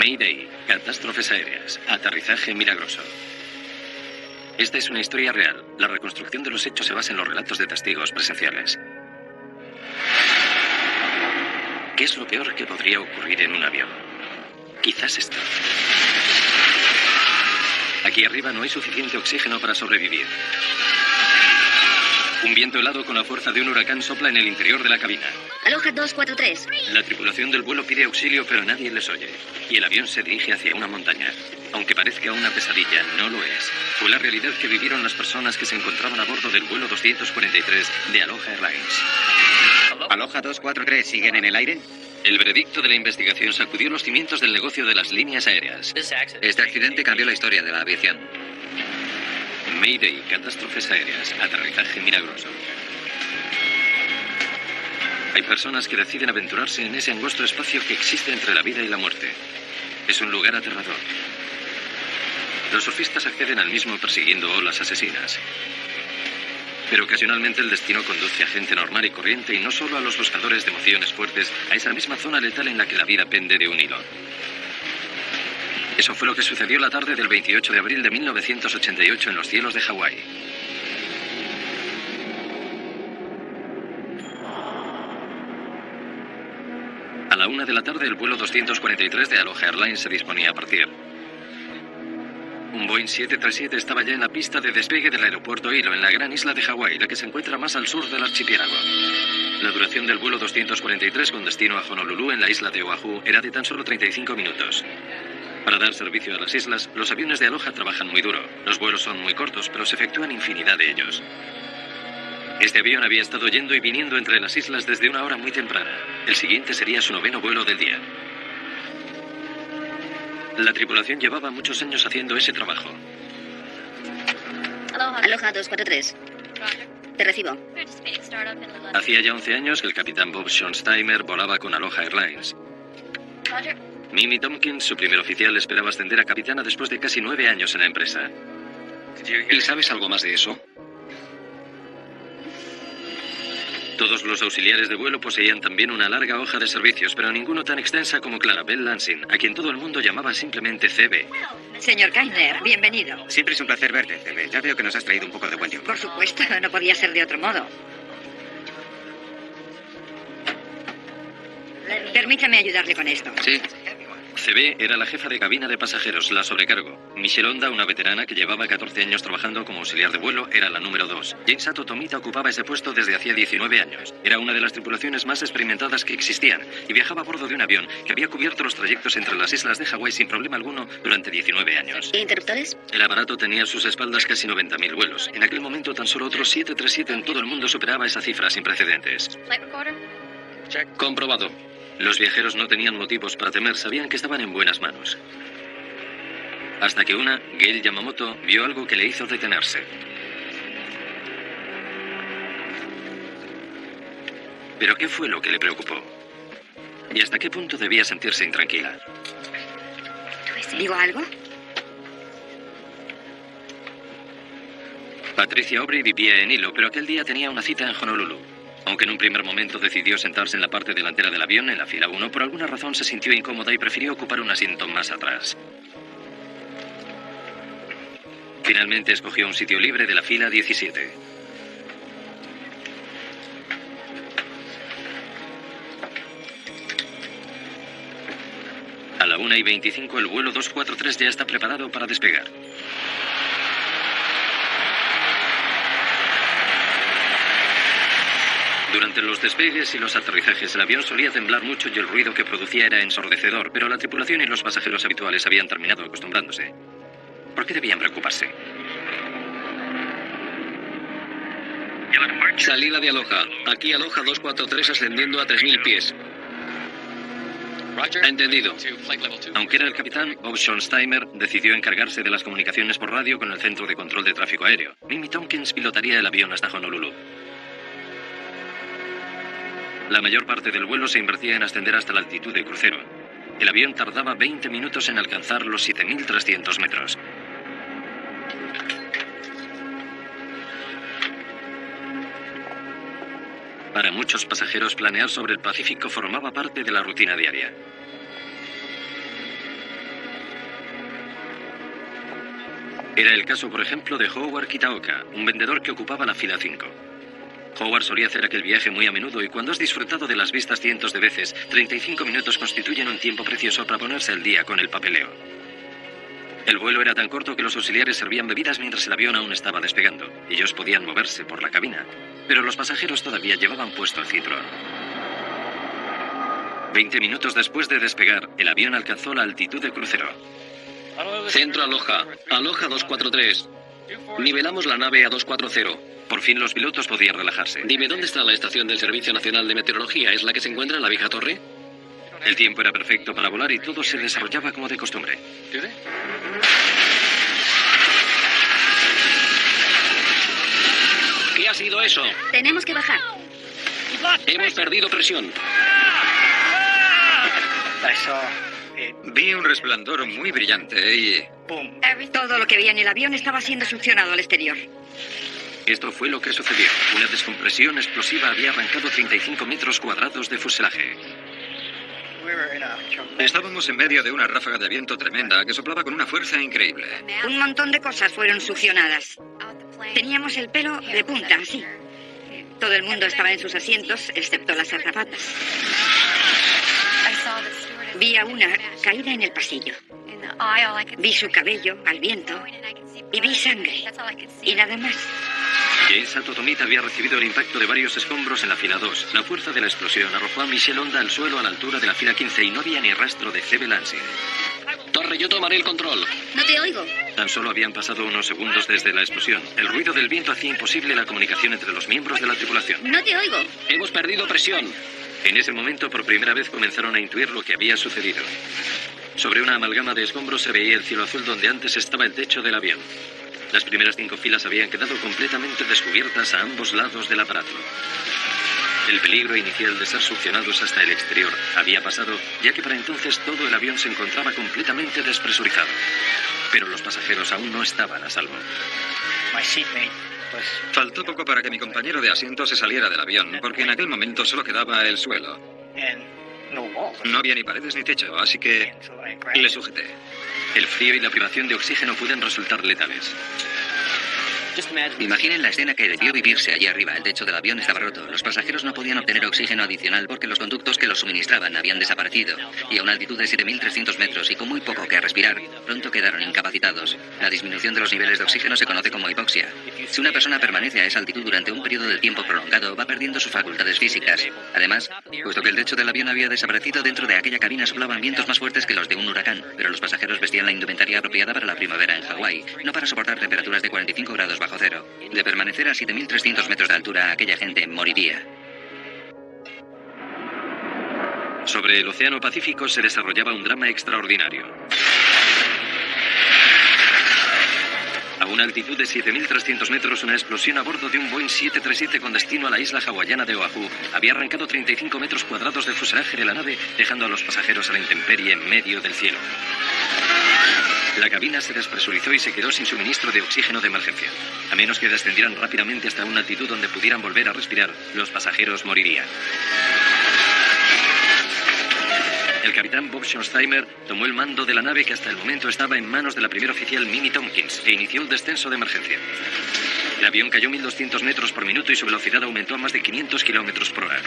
Mayday, catástrofes aéreas, aterrizaje milagroso. Esta es una historia real. La reconstrucción de los hechos se basa en los relatos de testigos presenciales. ¿Qué es lo peor que podría ocurrir en un avión? Quizás esto. Aquí arriba no hay suficiente oxígeno para sobrevivir. Un viento helado con la fuerza de un huracán sopla en el interior de la cabina. Aloha 243. La tripulación del vuelo pide auxilio, pero nadie les oye. Y el avión se dirige hacia una montaña. Aunque parezca una pesadilla, no lo es. Fue la realidad que vivieron las personas que se encontraban a bordo del vuelo 243 de Aloha Airlines. Aloha 243, ¿siguen en el aire? El veredicto de la investigación sacudió los cimientos del negocio de las líneas aéreas. Este accidente cambió la historia de la aviación. Mayday, catástrofes aéreas, aterrizaje milagroso. Hay personas que deciden aventurarse en ese angosto espacio que existe entre la vida y la muerte. Es un lugar aterrador. Los surfistas acceden al mismo persiguiendo olas asesinas. Pero ocasionalmente el destino conduce a gente normal y corriente y no solo a los buscadores de emociones fuertes, a esa misma zona letal en la que la vida pende de un hilo. Eso fue lo que sucedió la tarde del 28 de abril de 1988 en los cielos de Hawái. A la 1 de la tarde el vuelo 243 de Aloha Airlines se disponía a partir. Un Boeing 737 estaba ya en la pista de despegue del aeropuerto Hilo, en la gran isla de Hawái, la que se encuentra más al sur del archipiélago. La duración del vuelo 243 con destino a Honolulu, en la isla de Oahu, era de tan solo 35 minutos. Para dar servicio a las islas, los aviones de Aloha trabajan muy duro. Los vuelos son muy cortos, pero se efectúan infinidad de ellos. Este avión había estado yendo y viniendo entre las islas desde una hora muy temprana. El siguiente sería su 9º vuelo del día. La tripulación llevaba muchos años haciendo ese trabajo. Aloha 243. Te recibo. Hacía ya 11 años que el capitán Bob Schonsteimer volaba con Aloha Airlines. Mimi Tompkins, su primer oficial, esperaba ascender a capitana después de casi 9 años en la empresa. ¿Y sabes algo más de eso? Todos los auxiliares de vuelo poseían también una larga hoja de servicios, pero ninguno tan extensa como Clarabel Lansing, a quien todo el mundo llamaba simplemente CB. Señor Kainer, bienvenido. Siempre es un placer verte, CB. Ya veo que nos has traído un poco de buen tiempo. Por supuesto, no podía ser de otro modo. Permítame ayudarle con esto. Sí. CB era la jefa de cabina de pasajeros, la sobrecargo. Michelle Honda, una veterana que llevaba 14 años trabajando como auxiliar de vuelo, era la número 2. Jane Sato Tomita ocupaba ese puesto desde hacía 19 años. Era una de las tripulaciones más experimentadas que existían y viajaba a bordo de un avión que había cubierto los trayectos entre las islas de Hawái sin problema alguno durante 19 años. ¿Interruptores? El aparato tenía a sus espaldas casi 90.000 vuelos. En aquel momento tan solo otros 737 en todo el mundo superaba esa cifra sin precedentes. Comprobado. Los viajeros no tenían motivos para temer, sabían que estaban en buenas manos. Hasta que Gail Yamamoto, vio algo que le hizo detenerse. ¿Pero qué fue lo que le preocupó? ¿Y hasta qué punto debía sentirse intranquila? ¿Digo algo? Patricia Aubrey vivía en Hilo, pero aquel día tenía una cita en Honolulu. Aunque en un primer momento decidió sentarse en la parte delantera del avión, en la fila 1, por alguna razón se sintió incómoda y prefirió ocupar un asiento más atrás. Finalmente escogió un sitio libre de la fila 17. A la 1:25 el vuelo 243 ya está preparado para despegar. Durante los despegues y los aterrizajes, el avión solía temblar mucho y el ruido que producía era ensordecedor, pero la tripulación y los pasajeros habituales habían terminado acostumbrándose. ¿Por qué debían preocuparse? Salida de Aloha. Aquí Aloha 243 ascendiendo a 3.000 pies. Entendido. Aunque era el capitán, Bob Schonsteimer decidió encargarse de las comunicaciones por radio con el Centro de Control de Tráfico Aéreo. Mimi Tompkins pilotaría el avión hasta Honolulu. La mayor parte del vuelo se invertía en ascender hasta la altitud de crucero. El avión tardaba 20 minutos en alcanzar los 7.300 metros. Para muchos pasajeros, planear sobre el Pacífico formaba parte de la rutina diaria. Era el caso, por ejemplo, de Howard Kitaoka, un vendedor que ocupaba la fila 5. Howard solía hacer aquel viaje muy a menudo y cuando has disfrutado de las vistas cientos de veces, 35 minutos constituyen un tiempo precioso para ponerse al día con el papeleo. El vuelo era tan corto que los auxiliares servían bebidas mientras el avión aún estaba despegando. Ellos podían moverse por la cabina, pero los pasajeros todavía llevaban puesto el cinturón. 20 minutos después de despegar, el avión alcanzó la altitud de crucero. Centro Aloha. Aloha 243. Nivelamos la nave a 240. Por fin los pilotos podían relajarse. Dime, ¿dónde está la estación del Servicio Nacional de Meteorología? ¿Es la que se encuentra en la vieja torre? El tiempo era perfecto para volar y todo se desarrollaba como de costumbre. ¿Qué ha sido eso? Tenemos que bajar. Hemos perdido presión. Vi un resplandor muy brillante y... Todo lo que había en el avión estaba siendo succionado al exterior. Esto fue lo que sucedió. Una descompresión explosiva había arrancado 35 metros cuadrados de fuselaje. Estábamos en medio de una ráfaga de viento tremenda que soplaba con una fuerza increíble. Un montón de cosas fueron succionadas. Teníamos el pelo de punta, así. Todo el mundo estaba en sus asientos, excepto las azafatas. Vi a una caída en el pasillo. Vi su cabello al viento y vi sangre. Y nada más. James Satotomit había recibido el impacto de varios escombros en la fila 2. La fuerza de la explosión arrojó a Michelle Honda al suelo a la altura de la fila 15 y no había ni rastro de C.B. Lansing. Torre, yo tomaré el control. No te oigo. Tan solo habían pasado unos segundos desde la explosión. El ruido del viento hacía imposible la comunicación entre los miembros de la tripulación. No te oigo. Hemos perdido presión. En ese momento, por primera vez, comenzaron a intuir lo que había sucedido. Sobre una amalgama de escombros se veía el cielo azul donde antes estaba el techo del avión. Las primeras 5 filas habían quedado completamente descubiertas a ambos lados del aparato. El peligro inicial de ser succionados hasta el exterior había pasado, ya que para entonces todo el avión se encontraba completamente despresurizado. Pero los pasajeros aún no estaban a salvo. Faltó poco para que mi compañero de asiento se saliera del avión, porque en aquel momento solo quedaba el suelo. No había ni paredes ni techo, así que le sujeté. El frío y la privación de oxígeno pueden resultar letales. Imaginen la escena que debió vivirse allí arriba. El techo del avión estaba roto. Los pasajeros no podían obtener oxígeno adicional porque los conductos que los suministraban habían desaparecido. Y a una altitud de 7.300 metros y con muy poco que respirar, pronto quedaron incapacitados. La disminución de los niveles de oxígeno se conoce como hipoxia. Si una persona permanece a esa altitud durante un periodo de tiempo prolongado, va perdiendo sus facultades físicas. Además, puesto que el techo del avión había desaparecido, dentro de aquella cabina soplaban vientos más fuertes que los de un huracán. Pero los pasajeros vestían la indumentaria apropiada para la primavera en Hawái, no para soportar temperaturas de 45 grados bajo cero. De permanecer a 7.300 metros de altura, aquella gente moriría. Sobre el Océano Pacífico se desarrollaba un drama extraordinario. A una altitud de 7.300 metros, una explosión a bordo de un Boeing 737 con destino a la isla hawaiana de Oahu había arrancado 35 metros cuadrados de fuselaje de la nave, dejando a los pasajeros a la intemperie en medio del cielo. La cabina se despresurizó y se quedó sin suministro de oxígeno de emergencia. A menos que descendieran rápidamente hasta una altitud donde pudieran volver a respirar, los pasajeros morirían. El capitán Bob Schonsteimer tomó el mando de la nave que hasta el momento estaba en manos de la primera oficial Minnie Tompkins e inició el descenso de emergencia. El avión cayó 1.200 metros por minuto y su velocidad aumentó a más de 500 kilómetros por hora.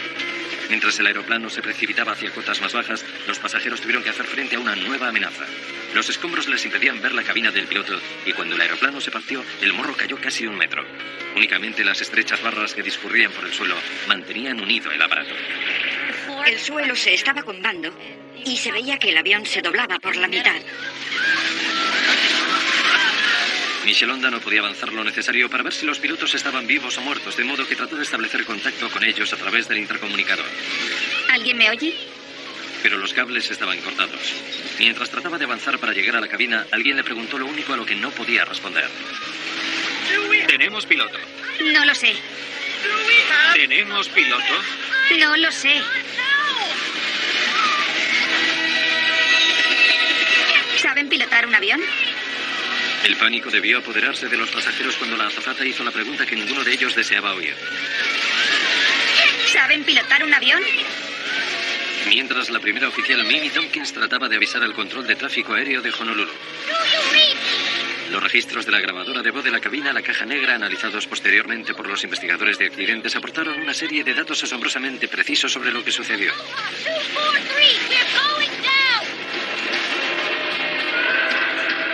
Mientras el aeroplano se precipitaba hacia cotas más bajas, los pasajeros tuvieron que hacer frente a una nueva amenaza. Los escombros les impedían ver la cabina del piloto y cuando el aeroplano se partió, el morro cayó casi 1 metro. Únicamente las estrechas barras que discurrían por el suelo mantenían unido el aparato. El suelo se estaba combando y se veía que el avión se doblaba por la mitad. Michelle Honda no podía avanzar lo necesario para ver si los pilotos estaban vivos o muertos, de modo que trató de establecer contacto con ellos a través del intercomunicador. ¿Alguien me oye? Pero los cables estaban cortados. Mientras trataba de avanzar para llegar a la cabina, alguien le preguntó lo único a lo que no podía responder. ¿Tenemos piloto? No lo sé. ¿Tenemos piloto? No lo sé. ¿Saben pilotar un avión? El pánico debió apoderarse de los pasajeros cuando la azafata hizo la pregunta que ninguno de ellos deseaba oír. ¿Saben pilotar un avión? Mientras la primera oficial Minnie Tompkins trataba de avisar al control de tráfico aéreo de Honolulu. Los registros de la grabadora de voz de la cabina a la caja negra, analizados posteriormente por los investigadores de accidentes, aportaron una serie de datos asombrosamente precisos sobre lo que sucedió.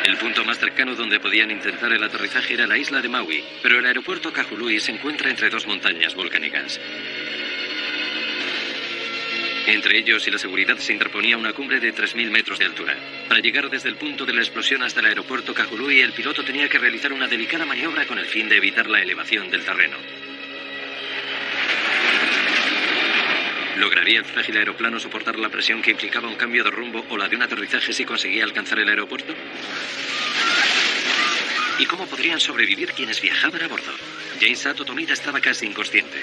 El punto más cercano donde podían intentar el aterrizaje era la isla de Maui, pero el aeropuerto Kahului se encuentra entre dos montañas volcánicas. Entre ellos y la seguridad se interponía una cumbre de 3.000 metros de altura. Para llegar desde el punto de la explosión hasta el aeropuerto Kahului, el piloto tenía que realizar una delicada maniobra con el fin de evitar la elevación del terreno. ¿Lograría el frágil aeroplano soportar la presión que implicaba un cambio de rumbo o la de un aterrizaje si conseguía alcanzar el aeropuerto? ¿Y cómo podrían sobrevivir quienes viajaban a bordo? Jane Sato Tomita estaba casi inconsciente.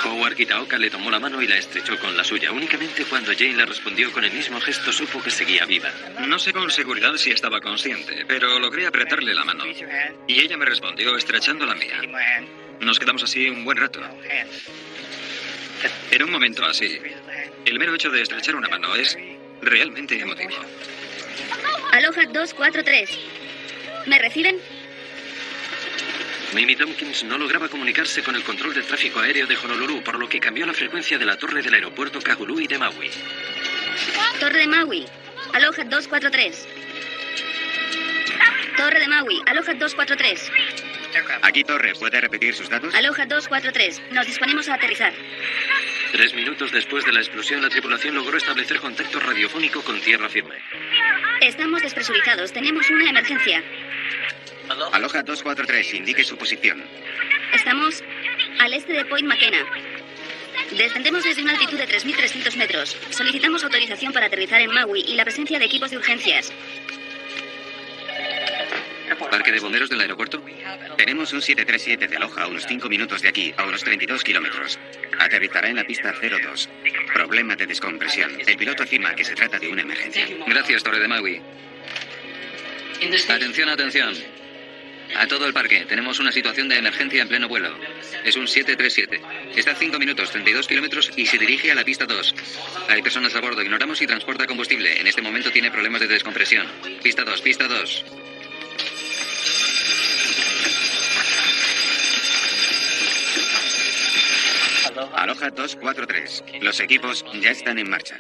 Howard Kitaoka le tomó la mano y la estrechó con la suya. Únicamente cuando Jane le respondió con el mismo gesto supo que seguía viva. No sé con seguridad si estaba consciente, pero logré apretarle la mano. Y ella me respondió estrechando la mía. Nos quedamos así un buen rato. En un momento así, el mero hecho de estrechar una mano es realmente emotivo. Aloha 243. ¿Me reciben? Mimi Tompkins no lograba comunicarse con el control del tráfico aéreo de Honolulu, por lo que cambió la frecuencia de la torre del aeropuerto Kahului de Maui. Torre de Maui. Aloha 243. Torre de Maui. Aloha 243. Aquí, Torre. ¿Puede repetir sus datos? Aloha 243. Nos disponemos a aterrizar. 3 minutos después de la explosión, la tripulación logró establecer contacto radiofónico con tierra firme. Estamos despresurizados. Tenemos una emergencia. Aloha 243. Indique su posición. Estamos al este de Point McKenna. Descendemos desde una altitud de 3.300 metros. Solicitamos autorización para aterrizar en Maui y la presencia de equipos de urgencias. ¿Parque de bomberos del aeropuerto? Tenemos un 737 de Aloha a unos 5 minutos de aquí, a unos 32 kilómetros. Aterrizará en la pista 02. Problema de descompresión. El piloto afirma que se trata de una emergencia. Gracias, Torre de Maui. Atención, atención. A todo el parque, tenemos una situación de emergencia en pleno vuelo. Es un 737. Está a 5 minutos, 32 kilómetros y se dirige a la pista 2. Hay personas a bordo, ignoramos si transporta combustible. En este momento tiene problemas de descompresión. Pista 2, pista 2. Aloha 243. Los equipos ya están en marcha.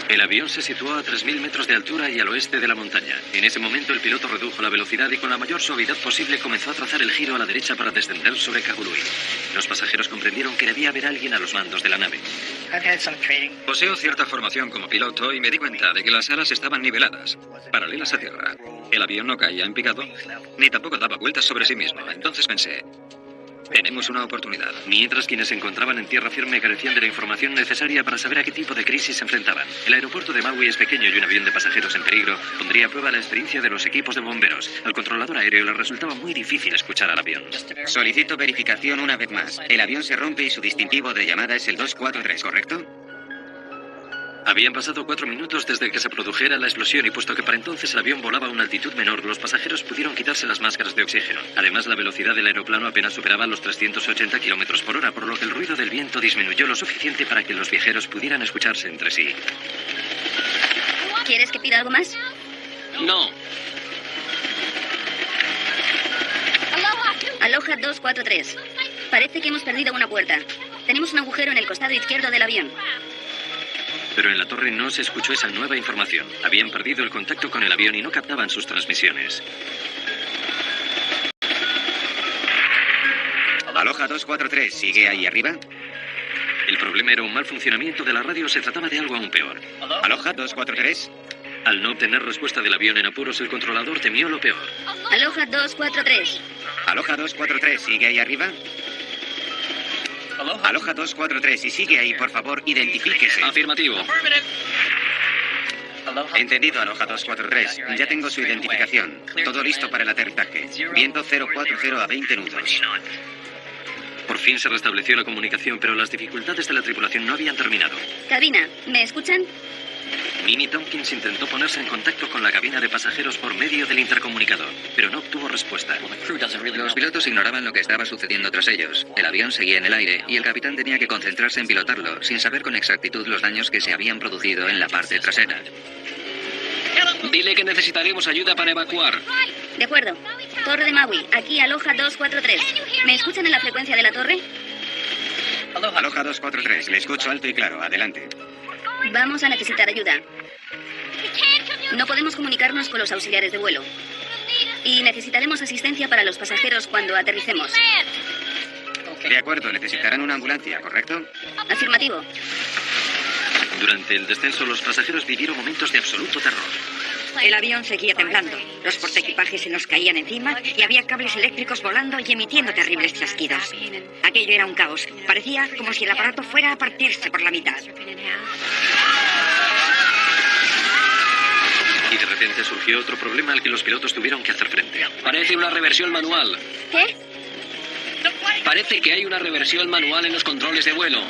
El avión se situó a 3.000 metros de altura y al oeste de la montaña. En ese momento el piloto redujo la velocidad y con la mayor suavidad posible comenzó a trazar el giro a la derecha para descender sobre Kahului. Los pasajeros comprendieron que debía haber alguien a los mandos de la nave. Poseo cierta formación como piloto y me di cuenta de que las alas estaban niveladas, paralelas a tierra. El avión no caía en picado, ni tampoco daba vueltas sobre sí mismo. Entonces pensé, tenemos una oportunidad. Mientras quienes se encontraban en tierra firme carecían de la información necesaria para saber a qué tipo de crisis se enfrentaban. El aeropuerto de Maui es pequeño y un avión de pasajeros en peligro pondría a prueba la experiencia de los equipos de bomberos. Al controlador aéreo le resultaba muy difícil escuchar al avión. Solicito verificación una vez más. El avión se rompe y su distintivo de llamada es el 243, ¿correcto? Habían pasado 4 minutos desde que se produjera la explosión y puesto que para entonces el avión volaba a una altitud menor, los pasajeros pudieron quitarse las máscaras de oxígeno. Además, la velocidad del aeroplano apenas superaba los 380 kilómetros por hora, por lo que el ruido del viento disminuyó lo suficiente para que los viajeros pudieran escucharse entre sí. ¿Quieres que pida algo más? No. Aloha 243. Parece que hemos perdido una puerta. Tenemos un agujero en el costado izquierdo del avión. Pero en la torre no se escuchó esa nueva información. Habían perdido el contacto con el avión y no captaban sus transmisiones. Aloha 243, ¿sigue ahí arriba? El problema era un mal funcionamiento de la radio, se trataba de algo aún peor. Aloha 243. Al no obtener respuesta del avión en apuros, el controlador temió lo peor. Aloha 243. Aloha 243, ¿sigue ahí arriba? Aloha 243, si sigue ahí, por favor, identifíquese. Afirmativo. Entendido, Aloha 243. Ya tengo su identificación. Todo listo para el aterrizaje. Viento 040 a 20 nudos. Por fin se restableció la comunicación, pero las dificultades de la tripulación no habían terminado. Cabina, ¿me escuchan? Mimi Tompkins intentó ponerse en contacto con la cabina de pasajeros por medio del intercomunicador, pero no obtuvo respuesta. Los pilotos ignoraban lo que estaba sucediendo tras ellos. El avión seguía en el aire y el capitán tenía que concentrarse en pilotarlo, sin saber con exactitud los daños que se habían producido en la parte trasera. Dile que necesitaremos ayuda para evacuar. De acuerdo. Torre de Maui, aquí Aloha 243. ¿Me escuchan en la frecuencia de la torre? Aloha 243, le escucho alto y claro. Adelante. Vamos a necesitar ayuda. No podemos comunicarnos con los auxiliares de vuelo. Y necesitaremos asistencia para los pasajeros cuando aterricemos. De acuerdo, necesitarán una ambulancia, ¿correcto? Afirmativo. Durante el descenso, los pasajeros vivieron momentos de absoluto terror. El avión seguía temblando. Los portaequipajes se nos caían encima y había cables eléctricos volando y emitiendo terribles chasquidos. Aquello era un caos. Parecía como si el aparato fuera a partirse por la mitad. Y de repente surgió otro problema al que los pilotos tuvieron que hacer frente. Parece una reversión manual. ¿Qué? Parece que hay una reversión manual en los controles de vuelo.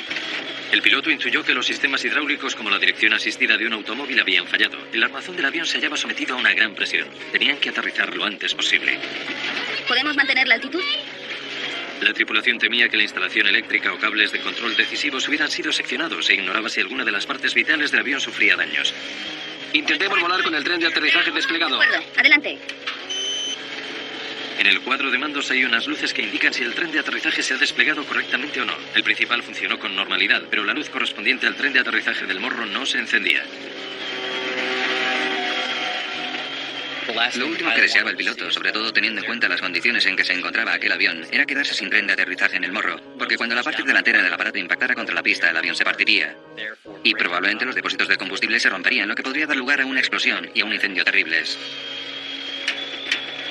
El piloto intuyó que los sistemas hidráulicos como la dirección asistida de un automóvil habían fallado. El armazón del avión se hallaba sometido a una gran presión. Tenían que aterrizar lo antes posible. ¿Podemos mantener la altitud? La tripulación temía que la instalación eléctrica o cables de control decisivos hubieran sido seccionados e ignoraba si alguna de las partes vitales del avión sufría daños. Intentemos volar con el tren de aterrizaje desplegado. De acuerdo. Adelante. En el cuadro de mandos hay unas luces que indican si el tren de aterrizaje se ha desplegado correctamente o no. El principal funcionó con normalidad, pero la luz correspondiente al tren de aterrizaje del morro no se encendía. Lo último que deseaba el piloto, sobre todo teniendo en cuenta las condiciones en que se encontraba aquel avión, era quedarse sin tren de aterrizaje en el morro, porque cuando la parte delantera del aparato impactara contra la pista, el avión se partiría. Y probablemente los depósitos de combustible se romperían, lo que podría dar lugar a una explosión y a un incendio terribles.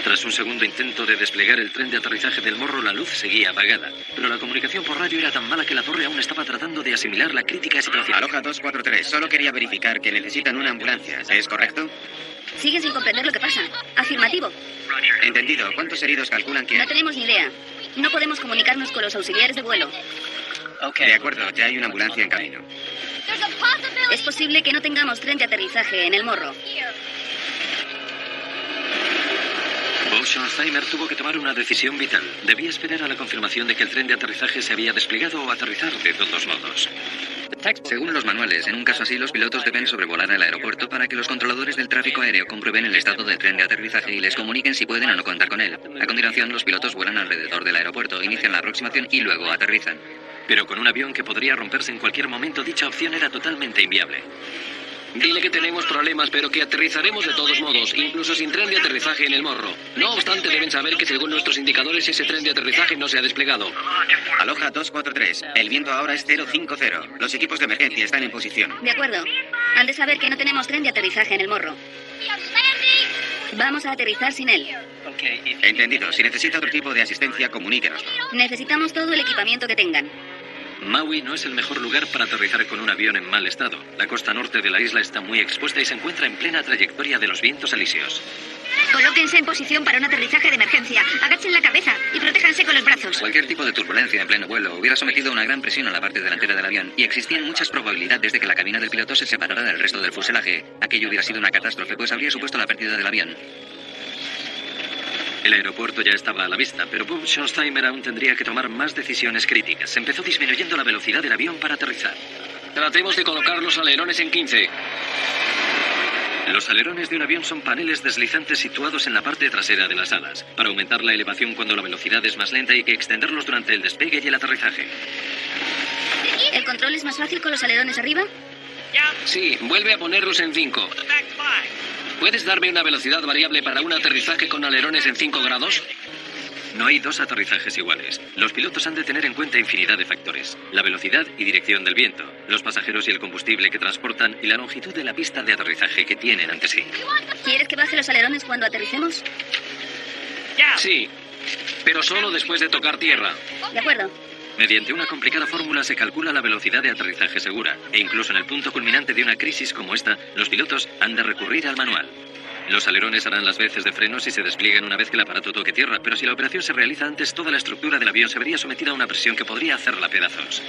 Tras un segundo intento de desplegar el tren de aterrizaje del morro, la luz seguía apagada. Pero la comunicación por radio era tan mala que la torre aún estaba tratando de asimilar la crítica situación. Aloha 243, solo quería verificar que necesitan una ambulancia. ¿Es correcto? Siguen sin comprender lo que pasa. Afirmativo. Entendido. ¿Cuántos heridos calculan que...? No tenemos ni idea. No podemos comunicarnos con los auxiliares de vuelo. De acuerdo, ya hay una ambulancia en camino. Es posible que no tengamos tren de aterrizaje en el morro. Bob Schonheimer tuvo que tomar una decisión vital. Debía esperar a la confirmación de que el tren de aterrizaje se había desplegado o aterrizar de todos modos. Según los manuales, en un caso así, los pilotos deben sobrevolar el aeropuerto para que los controladores del tráfico aéreo comprueben el estado del tren de aterrizaje y les comuniquen si pueden o no contar con él. A continuación, los pilotos vuelan alrededor del aeropuerto, inician la aproximación y luego aterrizan. Pero con un avión que podría romperse en cualquier momento, dicha opción era totalmente inviable. Dile que tenemos problemas, pero que aterrizaremos de todos modos, incluso sin tren de aterrizaje en el morro. No obstante, deben saber que según nuestros indicadores, ese tren de aterrizaje no se ha desplegado. Aloha 243, el viento ahora es 050. Los equipos de emergencia están en posición. De acuerdo. Han de saber que no tenemos tren de aterrizaje en el morro. Vamos a aterrizar sin él. Entendido. Si necesita otro tipo de asistencia, comuníquenoslo. Necesitamos todo el equipamiento que tengan. Maui no es el mejor lugar para aterrizar con un avión en mal estado. La costa norte de la isla está muy expuesta y se encuentra en plena trayectoria de los vientos alisios. Colóquense en posición para un aterrizaje de emergencia. Agachen la cabeza y protéjanse con los brazos. Cualquier tipo de turbulencia en pleno vuelo hubiera sometido a una gran presión a la parte delantera del avión y existían muchas probabilidades de que la cabina del piloto se separara del resto del fuselaje. Aquello hubiera sido una catástrofe, pues habría supuesto la pérdida del avión. El aeropuerto ya estaba a la vista, pero Bob Schonheimer aún tendría que tomar más decisiones críticas. Empezó disminuyendo la velocidad del avión para aterrizar. Tratemos de colocar los alerones en 15. Los alerones de un avión son paneles deslizantes situados en la parte trasera de las alas, para aumentar la elevación cuando la velocidad es más lenta y que extenderlos durante el despegue y el aterrizaje. ¿El control es más fácil con los alerones arriba? Sí, vuelve a ponerlos en 5. ¿Puedes darme una velocidad variable para un aterrizaje con alerones en 5 grados? No hay dos aterrizajes iguales. Los pilotos han de tener en cuenta infinidad de factores. La velocidad y dirección del viento, los pasajeros y el combustible que transportan y la longitud de la pista de aterrizaje que tienen ante sí. ¿Quieres que baje los alerones cuando aterricemos? Sí, pero solo después de tocar tierra. De acuerdo. Mediante una complicada fórmula se calcula la velocidad de aterrizaje segura, e incluso en el punto culminante de una crisis como esta, los pilotos han de recurrir al manual. Los alerones harán las veces de freno si se despliegan una vez que el aparato toque tierra, pero si la operación se realiza antes, toda la estructura del avión se vería sometida a una presión que podría hacerla pedazos.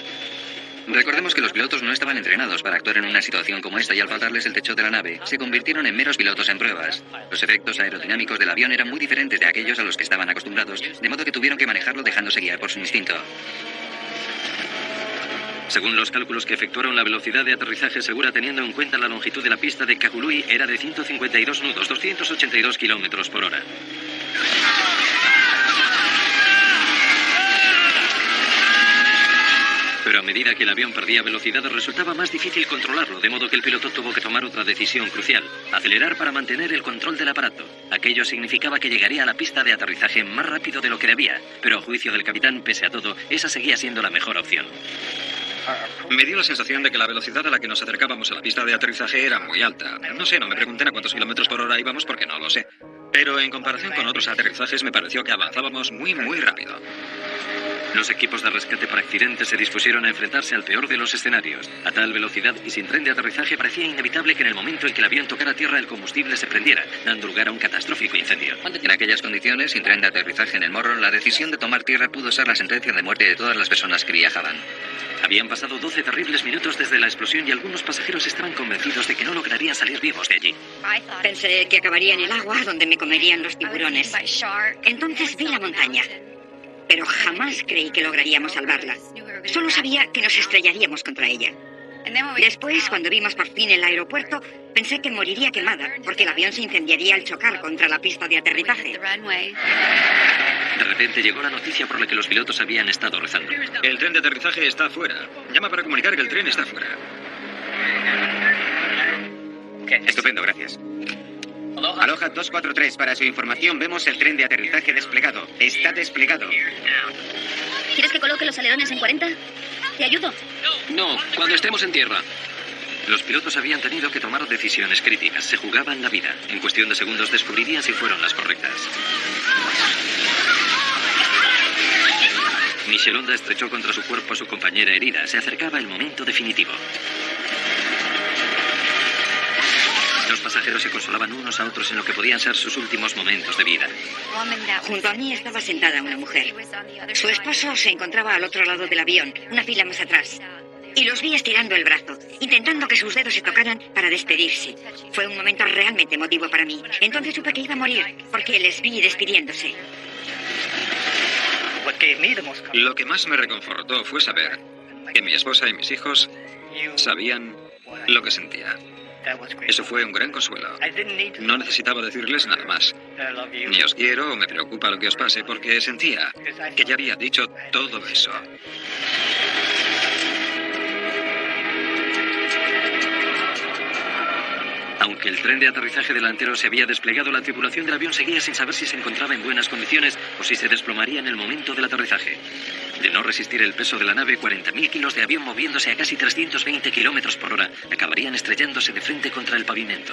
Recordemos que los pilotos no estaban entrenados para actuar en una situación como esta y al faltarles el techo de la nave, se convirtieron en meros pilotos en pruebas. Los efectos aerodinámicos del avión eran muy diferentes de aquellos a los que estaban acostumbrados, de modo que tuvieron que manejarlo dejándose guiar por su instinto. Según los cálculos que efectuaron, la velocidad de aterrizaje segura teniendo en cuenta la longitud de la pista de Kahului era de 152 nudos, 282 kilómetros por hora. Pero a medida que el avión perdía velocidad resultaba más difícil controlarlo, de modo que el piloto tuvo que tomar otra decisión crucial: acelerar para mantener el control del aparato. Aquello significaba que llegaría a la pista de aterrizaje más rápido de lo que debía, pero a juicio del capitán, pese a todo, esa seguía siendo la mejor opción. Me dio la sensación de que la velocidad a la que nos acercábamos a la pista de aterrizaje era muy alta. No sé, no me pregunten a cuántos kilómetros por hora íbamos porque no lo sé. Pero en comparación con otros aterrizajes me pareció que avanzábamos muy rápido. Los equipos de rescate por accidentes se dispusieron a enfrentarse al peor de los escenarios. A tal velocidad y sin tren de aterrizaje parecía inevitable que en el momento en que el avión tocara tierra el combustible se prendiera, dando lugar a un catastrófico incendio. En aquellas condiciones, sin tren de aterrizaje en el morro, la decisión de tomar tierra pudo ser la sentencia de muerte de todas las personas que viajaban. Habían pasado 12 terribles minutos desde la explosión y algunos pasajeros estaban convencidos de que no lograrían salir vivos de allí. Pensé que acabaría en el agua, donde me comerían los tiburones. Entonces vi la montaña, pero jamás creí que lograríamos salvarla. Solo sabía que nos estrellaríamos contra ella. Después, cuando vimos por fin el aeropuerto, pensé que moriría quemada, porque el avión se incendiaría al chocar contra la pista de aterrizaje. De repente llegó la noticia por la que los pilotos habían estado rezando. El tren de aterrizaje está afuera. Llama para comunicar que el tren está afuera. Estupendo, gracias. Aloha 243, para su información vemos el tren de aterrizaje desplegado. Está desplegado. ¿Quieres que coloque los alerones en 40? ¿Te ayudo? No, cuando estemos en tierra. Los pilotos habían tenido que tomar decisiones críticas. Se jugaban la vida. En cuestión de segundos descubrirían si fueron las correctas. Michelonda estrechó contra su cuerpo a su compañera herida. Se acercaba el momento definitivo. Los pasajeros se consolaban unos a otros en lo que podían ser sus últimos momentos de vida. Junto a mí estaba sentada una mujer. Su esposo se encontraba al otro lado del avión, una fila más atrás. Y los vi estirando el brazo, intentando que sus dedos se tocaran para despedirse. Fue un momento realmente emotivo para mí. Entonces supe que iba a morir, porque les vi despidiéndose. Lo que más me reconfortó fue saber que mi esposa y mis hijos sabían lo que sentía. Eso fue un gran consuelo. No necesitaba decirles nada más. Ni os quiero o me preocupa lo que os pase, porque sentía que ya había dicho todo eso. Aunque el tren de aterrizaje delantero se había desplegado, la tripulación del avión seguía sin saber si se encontraba en buenas condiciones o si se desplomaría en el momento del aterrizaje. De no resistir el peso de la nave, 40.000 kilos de avión moviéndose a casi 320 kilómetros por hora acabarían estrellándose de frente contra el pavimento.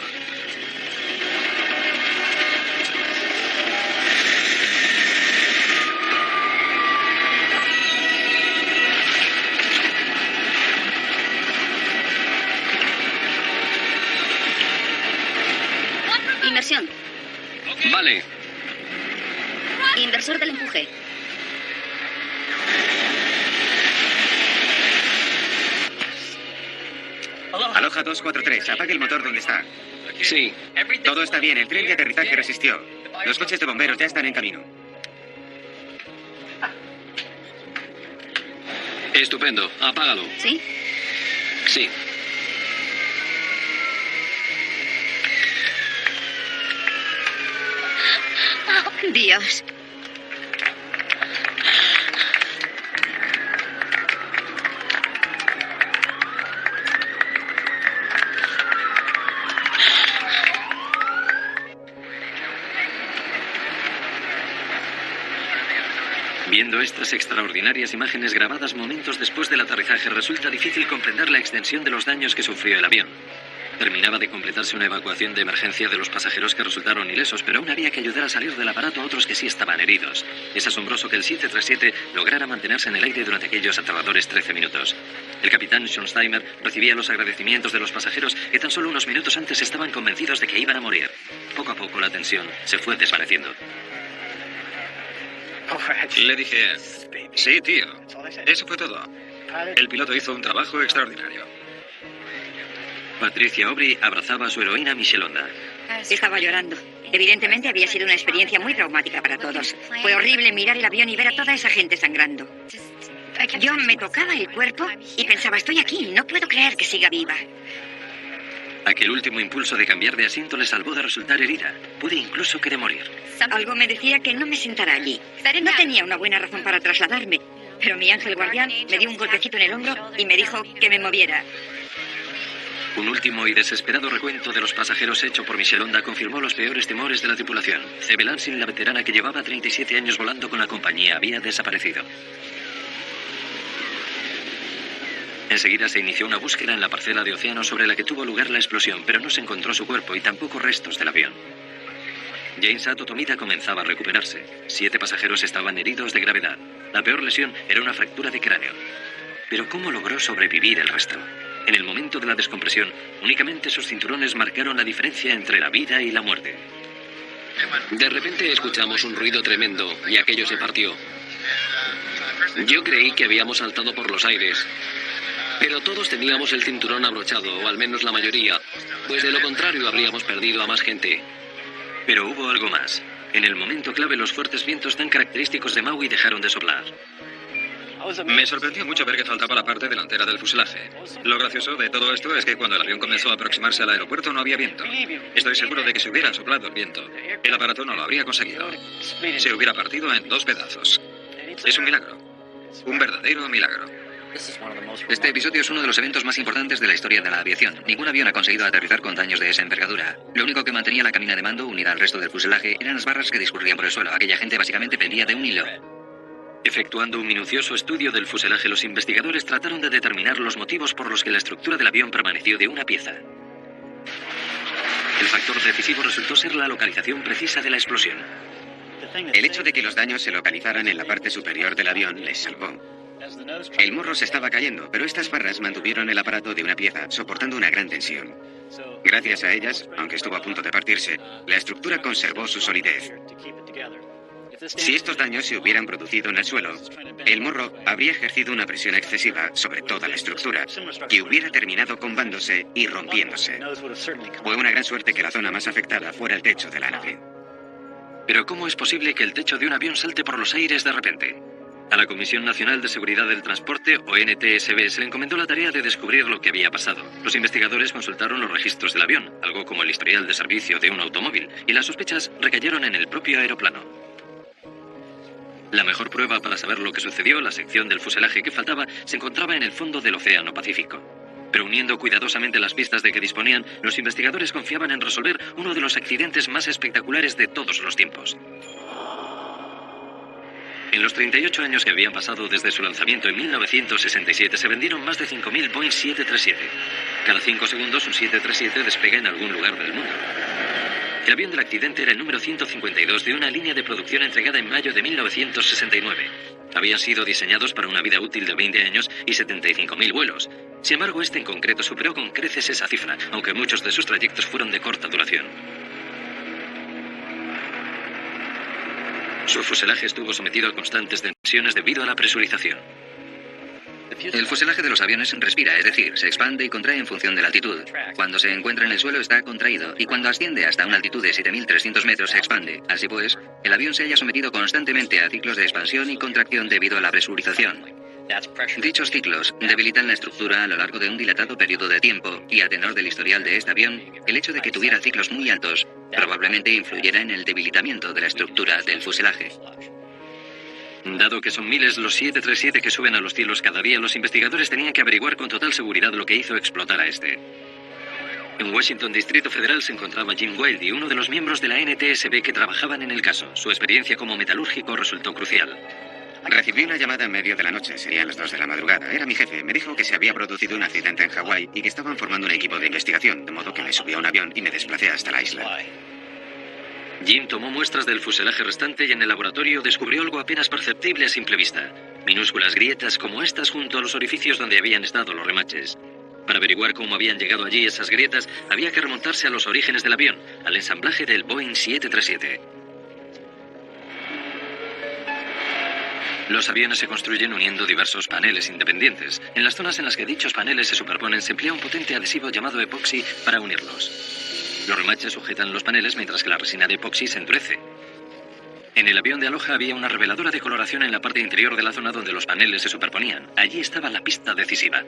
Inmersión. Vale. Inversor del empuje. Aloha 243, apague el motor donde está. Sí. Todo está bien, el tren de aterrizaje resistió. Los coches de bomberos ya están en camino. Estupendo. Apágalo. ¿Sí? Sí. Dios. Viendo estas extraordinarias imágenes grabadas momentos después del aterrizaje, resulta difícil comprender la extensión de los daños que sufrió el avión. Terminaba de completarse una evacuación de emergencia de los pasajeros que resultaron ilesos, pero aún había que ayudar a salir del aparato a otros que sí estaban heridos. Es asombroso que el 737 lograra mantenerse en el aire durante aquellos aterradores 13 minutos. El capitán Schonsteimer recibía los agradecimientos de los pasajeros que tan solo unos minutos antes estaban convencidos de que iban a morir. Poco a poco la tensión se fue desvaneciendo. Le dije, sí, tío. Eso fue todo. El piloto hizo un trabajo extraordinario. Patricia Aubry abrazaba a su heroína Michelonda. Estaba llorando. Evidentemente había sido una experiencia muy traumática para todos. Fue horrible mirar el avión y ver a toda esa gente sangrando. Yo me tocaba el cuerpo y pensaba, estoy aquí, no puedo creer que siga viva. Aquel último impulso de cambiar de asiento le salvó de resultar herida. Puede incluso que de morir. Algo me decía que no me sentara allí. No tenía una buena razón para trasladarme, pero mi ángel guardián me dio un golpecito en el hombro y me dijo que me moviera. Un último y desesperado recuento de los pasajeros hecho por Michelle Honda confirmó los peores temores de la tripulación. Cebe Lansing, la veterana que llevaba 37 años volando con la compañía, había desaparecido. Enseguida se inició una búsqueda en la parcela de océano sobre la que tuvo lugar la explosión, pero no se encontró su cuerpo y tampoco restos del avión. Jane Sato Tomita comenzaba a recuperarse. 7 pasajeros estaban heridos de gravedad. La peor lesión era una fractura de cráneo. Pero ¿cómo logró sobrevivir el resto? En el momento de la descompresión, únicamente sus cinturones marcaron la diferencia entre la vida y la muerte. De repente escuchamos un ruido tremendo y aquello se partió. Yo creí que habíamos saltado por los aires, pero todos teníamos el cinturón abrochado, o al menos la mayoría, pues de lo contrario habríamos perdido a más gente. Pero hubo algo más. En el momento clave, los fuertes vientos tan característicos de Maui dejaron de soplar. Me sorprendió mucho ver que faltaba la parte delantera del fuselaje. Lo gracioso de todo esto es que cuando el avión comenzó a aproximarse al aeropuerto no había viento. Estoy seguro de que si hubiera soplado el viento, el aparato no lo habría conseguido. Se hubiera partido en 2 pedazos. Es un milagro. Un verdadero milagro. Este episodio es uno de los eventos más importantes de la historia de la aviación. Ningún avión ha conseguido aterrizar con daños de esa envergadura. Lo único que mantenía la cabina de mando unida al resto del fuselaje eran las barras que discurrían por el suelo. Aquella gente básicamente pendía de un hilo. Efectuando un minucioso estudio del fuselaje, los investigadores trataron de determinar los motivos por los que la estructura del avión permaneció de una pieza. El factor decisivo resultó ser la localización precisa de la explosión. El hecho de que los daños se localizaran en la parte superior del avión les salvó. El morro se estaba cayendo, pero estas barras mantuvieron el aparato de una pieza, soportando una gran tensión. Gracias a ellas, aunque estuvo a punto de partirse, la estructura conservó su solidez. Si estos daños se hubieran producido en el suelo, el morro habría ejercido una presión excesiva sobre toda la estructura, que hubiera terminado combándose y rompiéndose. Fue una gran suerte que la zona más afectada fuera el techo de la nave. Pero ¿cómo es posible que el techo de un avión salte por los aires de repente? A la Comisión Nacional de Seguridad del Transporte, o NTSB, se le encomendó la tarea de descubrir lo que había pasado. Los investigadores consultaron los registros del avión, algo como el historial de servicio de un automóvil, y las sospechas recayeron en el propio aeroplano. La mejor prueba para saber lo que sucedió, la sección del fuselaje que faltaba, se encontraba en el fondo del Océano Pacífico. Pero uniendo cuidadosamente las pistas de que disponían, los investigadores confiaban en resolver uno de los accidentes más espectaculares de todos los tiempos. En los 38 años que habían pasado desde su lanzamiento en 1967, se vendieron más de 5.000 Boeing 737. Cada 5 segundos un 737 despega en algún lugar del mundo. El avión del accidente era el número 152 de una línea de producción entregada en mayo de 1969. Habían sido diseñados para una vida útil de 20 años y 75.000 vuelos. Sin embargo, este en concreto superó con creces esa cifra, aunque muchos de sus trayectos fueron de corta duración. Su fuselaje estuvo sometido a constantes tensiones debido a la presurización. El fuselaje de los aviones respira, es decir, se expande y contrae en función de la altitud. Cuando se encuentra en el suelo está contraído y cuando asciende hasta una altitud de 7.300 metros se expande. Así pues, el avión se halla sometido constantemente a ciclos de expansión y contracción debido a la presurización. Dichos ciclos debilitan la estructura a lo largo de un dilatado periodo de tiempo y a tenor del historial de este avión, el hecho de que tuviera ciclos muy altos probablemente influyera en el debilitamiento de la estructura del fuselaje. Dado que son miles los 737 que suben a los cielos cada día, los investigadores tenían que averiguar con total seguridad lo que hizo explotar a este. En Washington, Distrito Federal, se encontraba Jim Wildy, uno de los miembros de la NTSB que trabajaban en el caso. Su experiencia como metalúrgico resultó crucial. Recibí una llamada en medio de la noche, serían las 2 de la madrugada. Era mi jefe, me dijo que se había producido un accidente en Hawái y que estaban formando un equipo de investigación, de modo que me subí a un avión y me desplacé hasta la isla. Jim tomó muestras del fuselaje restante y en el laboratorio descubrió algo apenas perceptible a simple vista. Minúsculas grietas como estas junto a los orificios donde habían estado los remaches. Para averiguar cómo habían llegado allí esas grietas, había que remontarse a los orígenes del avión, al ensamblaje del Boeing 737. Los aviones se construyen uniendo diversos paneles independientes. En las zonas en las que dichos paneles se superponen, se emplea un potente adhesivo llamado epoxi para unirlos. Los remaches sujetan los paneles mientras que la resina de epoxi se endurece. En el avión de Aloha había una reveladora decoloración en la parte interior de la zona donde los paneles se superponían. Allí estaba la pista decisiva.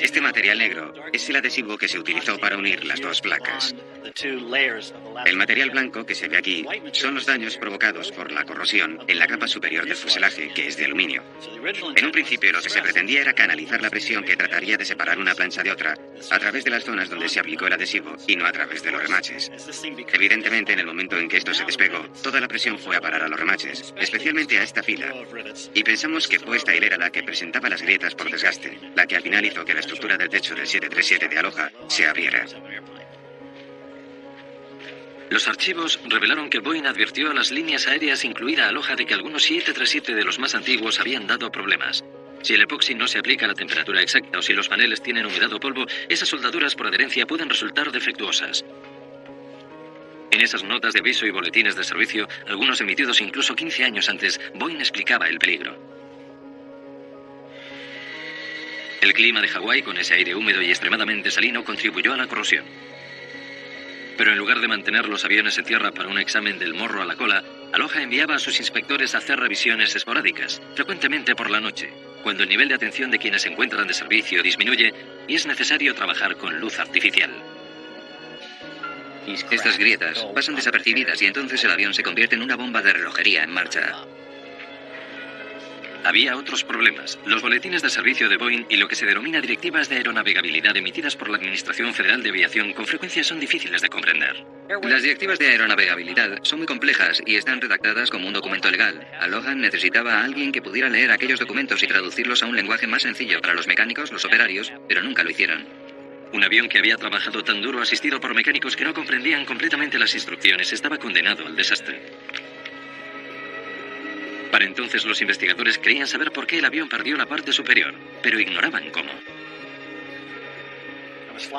Este material negro es el adhesivo que se utilizó para unir las dos placas. El material blanco que se ve aquí son los daños provocados por la corrosión en la capa superior del fuselaje, que es de aluminio. En un principio lo que se pretendía era canalizar la presión que trataría de separar una plancha de otra a través de las zonas donde se aplicó el adhesivo y no a través de los remaches. Evidentemente, en el momento en que esto se despegó, toda la presión fue a parar a los remaches, especialmente a esta fila. Y pensamos que fue esta hilera la que presentaba las grietas por desgaste, la que al final hizo que la estructura del techo del 737 de Aloha se abriera. Los archivos revelaron que Boeing advirtió a las líneas aéreas, incluida Aloha, de que algunos 737 de los más antiguos habían dado problemas. Si el epoxi no se aplica a la temperatura exacta o si los paneles tienen humedad o polvo, esas soldaduras por adherencia pueden resultar defectuosas. En esas notas de aviso y boletines de servicio, algunos emitidos incluso 15 años antes, Boeing explicaba el peligro. El clima de Hawái, con ese aire húmedo y extremadamente salino, contribuyó a la corrosión. Pero en lugar de mantener los aviones en tierra para un examen del morro a la cola, Aloha enviaba a sus inspectores a hacer revisiones esporádicas, frecuentemente por la noche, cuando el nivel de atención de quienes se encuentran de servicio disminuye y es necesario trabajar con luz artificial. Estas grietas pasan desapercibidas y entonces el avión se convierte en una bomba de relojería en marcha. Había otros problemas. Los boletines de servicio de Boeing y lo que se denomina directivas de aeronavegabilidad emitidas por la Administración Federal de Aviación con frecuencia son difíciles de comprender. Las directivas de aeronavegabilidad son muy complejas y están redactadas como un documento legal. Aloha necesitaba a alguien que pudiera leer aquellos documentos y traducirlos a un lenguaje más sencillo para los mecánicos, los operarios, pero nunca lo hicieron. Un avión que había trabajado tan duro, asistido por mecánicos que no comprendían completamente las instrucciones, estaba condenado al desastre. Para entonces los investigadores creían saber por qué el avión perdió la parte superior, pero ignoraban cómo.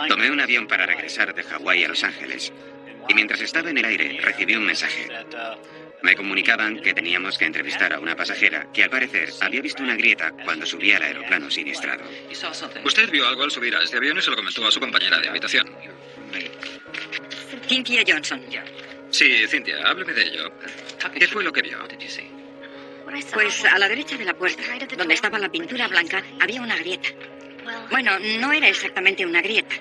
Tomé un avión para regresar de Hawái a Los Ángeles y mientras estaba en el aire recibí un mensaje. Me comunicaban que teníamos que entrevistar a una pasajera que al parecer había visto una grieta cuando subía al aeroplano siniestrado. Usted vio algo al subir a este avión y se lo comentó a su compañera de habitación. Cynthia Johnson. Sí, Cynthia, hábleme de ello. ¿Qué fue lo que vio? Pues a la derecha de la puerta, donde estaba la pintura blanca, había una grieta. Bueno, no era exactamente una grieta,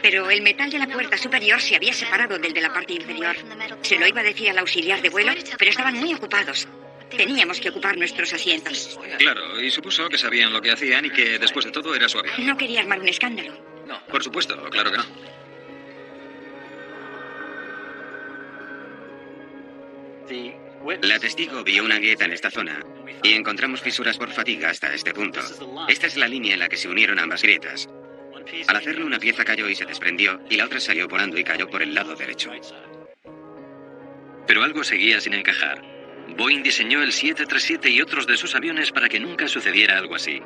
pero el metal de la puerta superior se había separado del de la parte inferior. Se lo iba a decir al auxiliar de vuelo, pero estaban muy ocupados. Teníamos que ocupar nuestros asientos. Claro, y supuso que sabían lo que hacían y que después de todo era su avión. No quería armar un escándalo. Por supuesto, claro que no. La testigo vio una grieta en esta zona y encontramos fisuras por fatiga hasta este punto. Esta es la línea en la que se unieron ambas grietas. Al hacerlo, una pieza cayó y se desprendió y la otra salió volando y cayó por el lado derecho. Pero algo seguía sin encajar. Boeing diseñó el 737 y otros de sus aviones para que nunca sucediera algo así.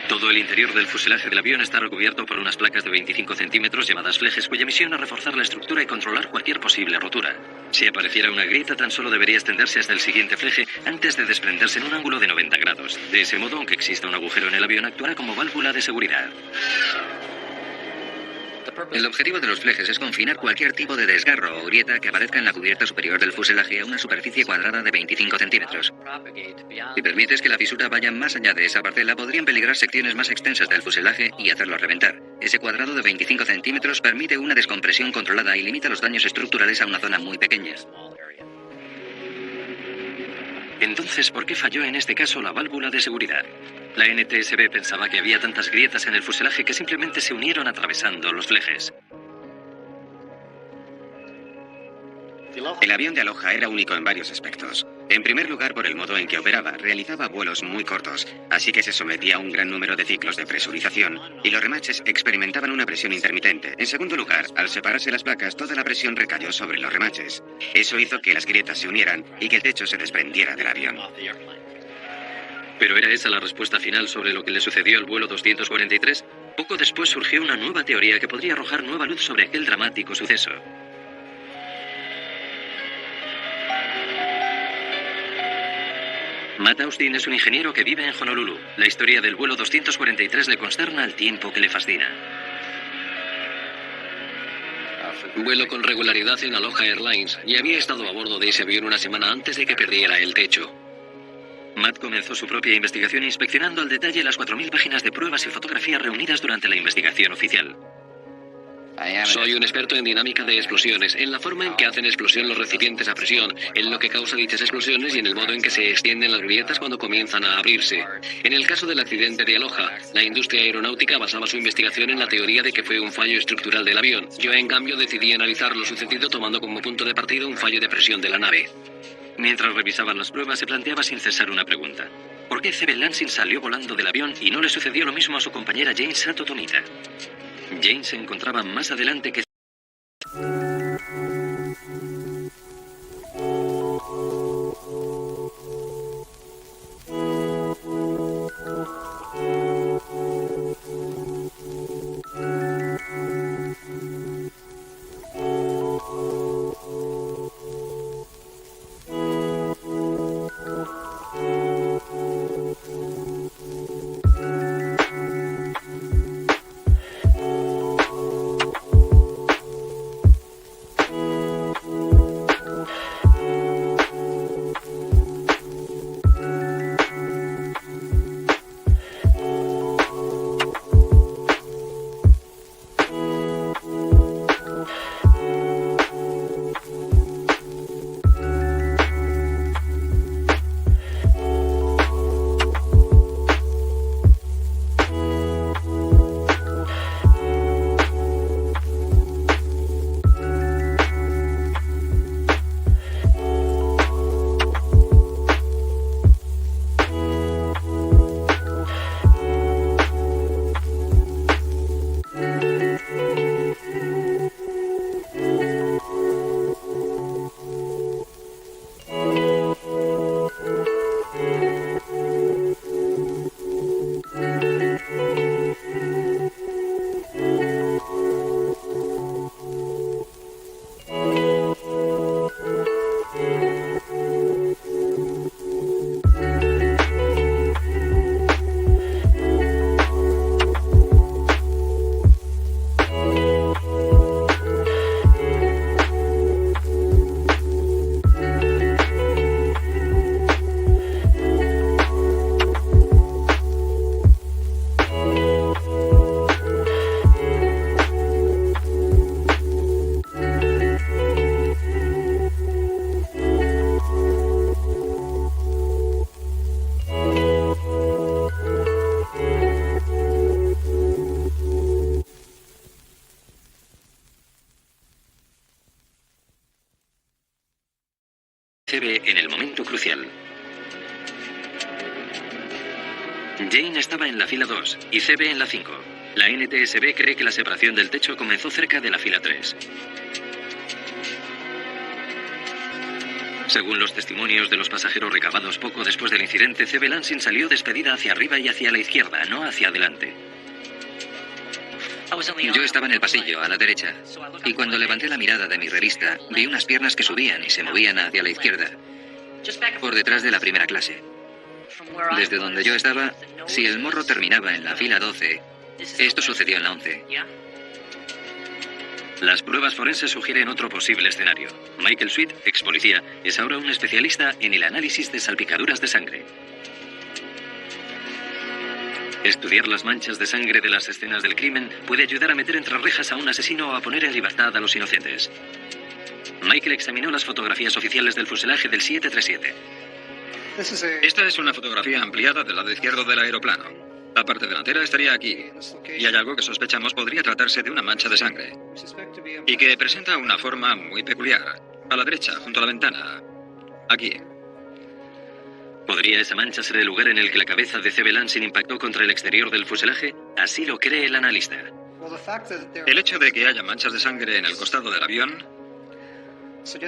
Todo el interior del fuselaje del avión está recubierto por unas placas de 25 centímetros llamadas flejes, cuya misión es reforzar la estructura y controlar cualquier posible rotura. Si apareciera una grieta, tan solo debería extenderse hasta el siguiente fleje antes de desprenderse en un ángulo de 90 grados. De ese modo, aunque exista un agujero en el avión, actuará como válvula de seguridad. El objetivo de los flejes es confinar cualquier tipo de desgarro o grieta que aparezca en la cubierta superior del fuselaje a una superficie cuadrada de 25 centímetros. Si permites que la fisura vaya más allá de esa parcela, podrían peligrar secciones más extensas del fuselaje y hacerlo reventar. Ese cuadrado de 25 centímetros permite una descompresión controlada y limita los daños estructurales a una zona muy pequeña. Entonces, ¿por qué falló en este caso la válvula de seguridad? La NTSB pensaba que había tantas grietas en el fuselaje que simplemente se unieron atravesando los flejes. El avión de Aloha era único en varios aspectos. En primer lugar, por el modo en que operaba, realizaba vuelos muy cortos, así que se sometía a un gran número de ciclos de presurización, y los remaches experimentaban una presión intermitente. En segundo lugar, al separarse las placas, toda la presión recayó sobre los remaches. Eso hizo que las grietas se unieran y que el techo se desprendiera del avión. ¿Pero era esa la respuesta final sobre lo que le sucedió al vuelo 243? Poco después surgió una nueva teoría que podría arrojar nueva luz sobre aquel dramático suceso. Matt Austin es un ingeniero que vive en Honolulu. La historia del vuelo 243 le consterna al tiempo que le fascina. Vuelo con regularidad en Aloha Airlines y había estado a bordo de ese avión una semana antes de que perdiera el techo. Matt comenzó su propia investigación inspeccionando al detalle las 4.000 páginas de pruebas y fotografías reunidas durante la investigación oficial. Soy un experto en dinámica de explosiones, en la forma en que hacen explosión los recipientes a presión, en lo que causa dichas explosiones y en el modo en que se extienden las grietas cuando comienzan a abrirse. En el caso del accidente de Aloha, la industria aeronáutica basaba su investigación en la teoría de que fue un fallo estructural del avión. Yo, en cambio, decidí analizar lo sucedido tomando como punto de partida un fallo de presión de la nave. Mientras revisaban las pruebas, se planteaba sin cesar una pregunta. ¿Por qué C.B. Lansing salió volando del avión y no le sucedió lo mismo a su compañera Jane Sato Tomita? Jane se encontraba más adelante que... C.B. en el momento crucial. Jane estaba en la fila 2 y C.B. en la 5. La NTSB cree que la separación del techo comenzó cerca de la fila 3. Según los testimonios de los pasajeros recabados poco después del incidente, C.B. Lansing salió despedida hacia arriba y hacia la izquierda, no hacia adelante. Yo estaba en el pasillo, a la derecha, y cuando levanté la mirada de mi revista, vi unas piernas que subían y se movían hacia la izquierda, por detrás de la primera clase. Desde donde yo estaba, si el morro terminaba en la fila 12, esto sucedió en la 11. Las pruebas forenses sugieren otro posible escenario. Michael Sweet, ex policía, es ahora un especialista en el análisis de salpicaduras de sangre. Estudiar las manchas de sangre de las escenas del crimen puede ayudar a meter entre rejas a un asesino o a poner en libertad a los inocentes. Michael examinó las fotografías oficiales del fuselaje del 737. Esta es una fotografía ampliada del lado izquierdo del aeroplano. La parte delantera estaría aquí, y hay algo que sospechamos podría tratarse de una mancha de sangre, y que presenta una forma muy peculiar, a la derecha, junto a la ventana, aquí. ¿Podría esa mancha ser el lugar en el que la cabeza de C.B. Lansing impactó contra el exterior del fuselaje? Así lo cree el analista. El hecho de que haya manchas de sangre en el costado del avión,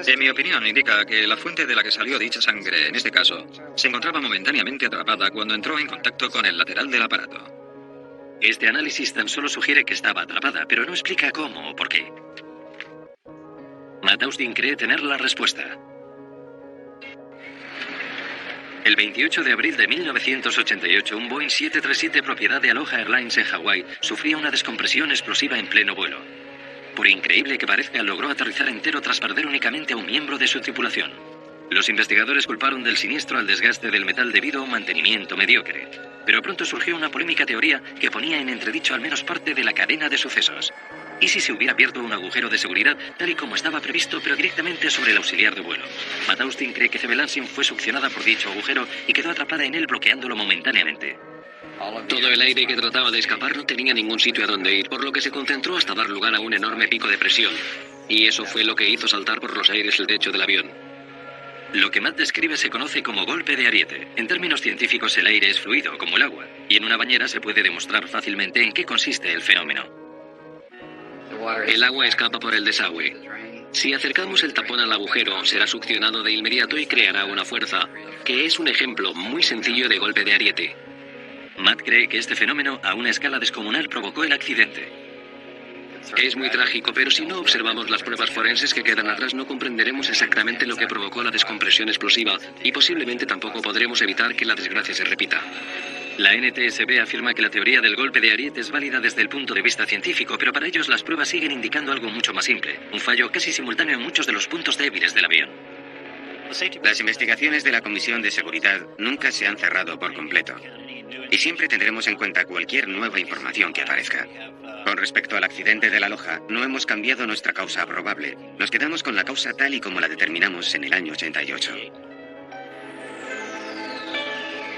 en mi opinión, indica que la fuente de la que salió dicha sangre, en este caso, se encontraba momentáneamente atrapada cuando entró en contacto con el lateral del aparato. Este análisis tan solo sugiere que estaba atrapada, pero no explica cómo o por qué. Matt Austin cree tener la respuesta. El 28 de abril de 1988, un Boeing 737 propiedad de Aloha Airlines en Hawái sufría una descompresión explosiva en pleno vuelo. Por increíble que parezca, logró aterrizar entero tras perder únicamente a un miembro de su tripulación. Los investigadores culparon del siniestro al desgaste del metal debido a un mantenimiento mediocre. Pero pronto surgió una polémica teoría que ponía en entredicho al menos parte de la cadena de sucesos. ¿Y si se hubiera abierto un agujero de seguridad tal y como estaba previsto, pero directamente sobre el auxiliar de vuelo? Matt Austin cree que C.B. Lansing fue succionada por dicho agujero y quedó atrapada en él, bloqueándolo momentáneamente. Todo el aire que trataba de escapar no tenía ningún sitio a donde ir, por lo que se concentró hasta dar lugar a un enorme pico de presión. Y eso fue lo que hizo saltar por los aires el techo del avión. Lo que Matt describe se conoce como golpe de ariete. En términos científicos, el aire es fluido, como el agua, y en una bañera se puede demostrar fácilmente en qué consiste el fenómeno. El agua escapa por el desagüe. Si acercamos el tapón al agujero, será succionado de inmediato y creará una fuerza, que es un ejemplo muy sencillo de golpe de ariete. Matt cree que este fenómeno, a una escala descomunal, provocó el accidente. Es muy trágico, pero si no observamos las pruebas forenses que quedan atrás, no comprenderemos exactamente lo que provocó la descompresión explosiva y posiblemente tampoco podremos evitar que la desgracia se repita. La NTSB afirma que la teoría del golpe de ariete es válida desde el punto de vista científico, pero para ellos las pruebas siguen indicando algo mucho más simple, un fallo casi simultáneo en muchos de los puntos débiles del avión. Las investigaciones de la Comisión de Seguridad nunca se han cerrado por completo. Y siempre tendremos en cuenta cualquier nueva información que aparezca. Con respecto al accidente de la Aloha, no hemos cambiado nuestra causa probable. Nos quedamos con la causa tal y como la determinamos en el año 88.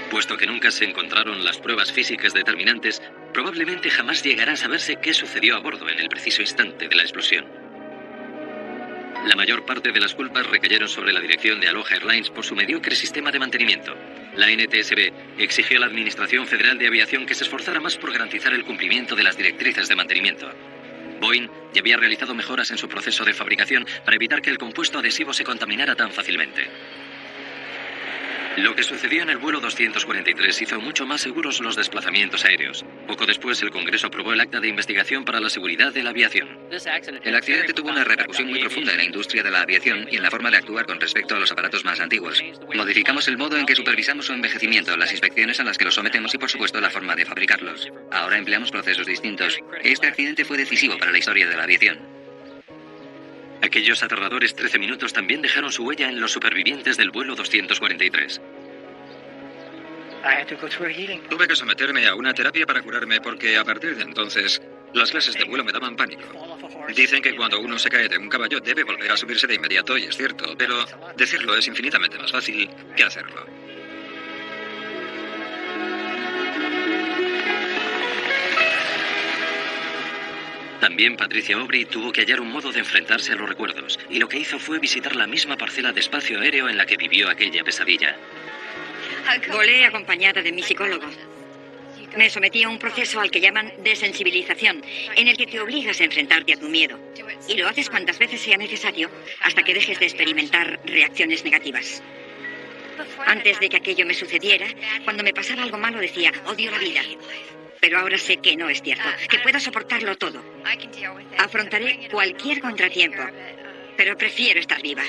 Puesto que nunca se encontraron las pruebas físicas determinantes, probablemente jamás llegará a saberse qué sucedió a bordo en el preciso instante de la explosión. La mayor parte de las culpas recayeron sobre la dirección de Aloha Airlines por su mediocre sistema de mantenimiento. La NTSB exigió a la Administración Federal de Aviación que se esforzara más por garantizar el cumplimiento de las directrices de mantenimiento. Boeing ya había realizado mejoras en su proceso de fabricación para evitar que el compuesto adhesivo se contaminara tan fácilmente. Lo que sucedió en el vuelo 243 hizo mucho más seguros los desplazamientos aéreos. Poco después, el Congreso aprobó el Acta de Investigación para la Seguridad de la Aviación. El accidente tuvo una repercusión muy profunda en la industria de la aviación y en la forma de actuar con respecto a los aparatos más antiguos. Modificamos el modo en que supervisamos su envejecimiento, las inspecciones a las que los sometemos y, por supuesto, la forma de fabricarlos. Ahora empleamos procesos distintos. Este accidente fue decisivo para la historia de la aviación. Aquellos aterradores 13 minutos también dejaron su huella en los supervivientes del vuelo 243. Tuve que someterme a una terapia para curarme porque a partir de entonces las clases de vuelo me daban pánico. Dicen que cuando uno se cae de un caballo debe volver a subirse de inmediato y es cierto, pero decirlo es infinitamente más fácil que hacerlo. También Patricia Aubry tuvo que hallar un modo de enfrentarse a los recuerdos, y lo que hizo fue visitar la misma parcela de espacio aéreo en la que vivió aquella pesadilla. Volé acompañada de mi psicólogo. Me sometí a un proceso al que llaman desensibilización, en el que te obligas a enfrentarte a tu miedo. Y lo haces cuantas veces sea necesario hasta que dejes de experimentar reacciones negativas. Antes de que aquello me sucediera, cuando me pasaba algo malo decía, odio la vida. Pero ahora sé que no es cierto, que puedo soportarlo todo. Afrontaré cualquier contratiempo, pero prefiero estar viva.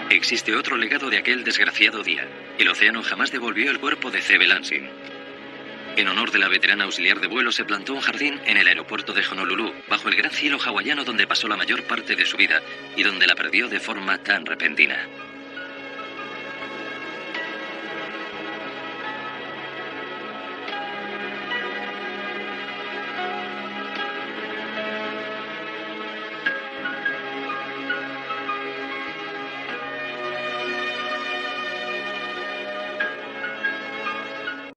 Existe otro legado de aquel desgraciado día. El océano jamás devolvió el cuerpo de C.B. Lansing. En honor de la veterana auxiliar de vuelo se plantó un jardín en el aeropuerto de Honolulu, bajo el gran cielo hawaiano donde pasó la mayor parte de su vida y donde la perdió de forma tan repentina.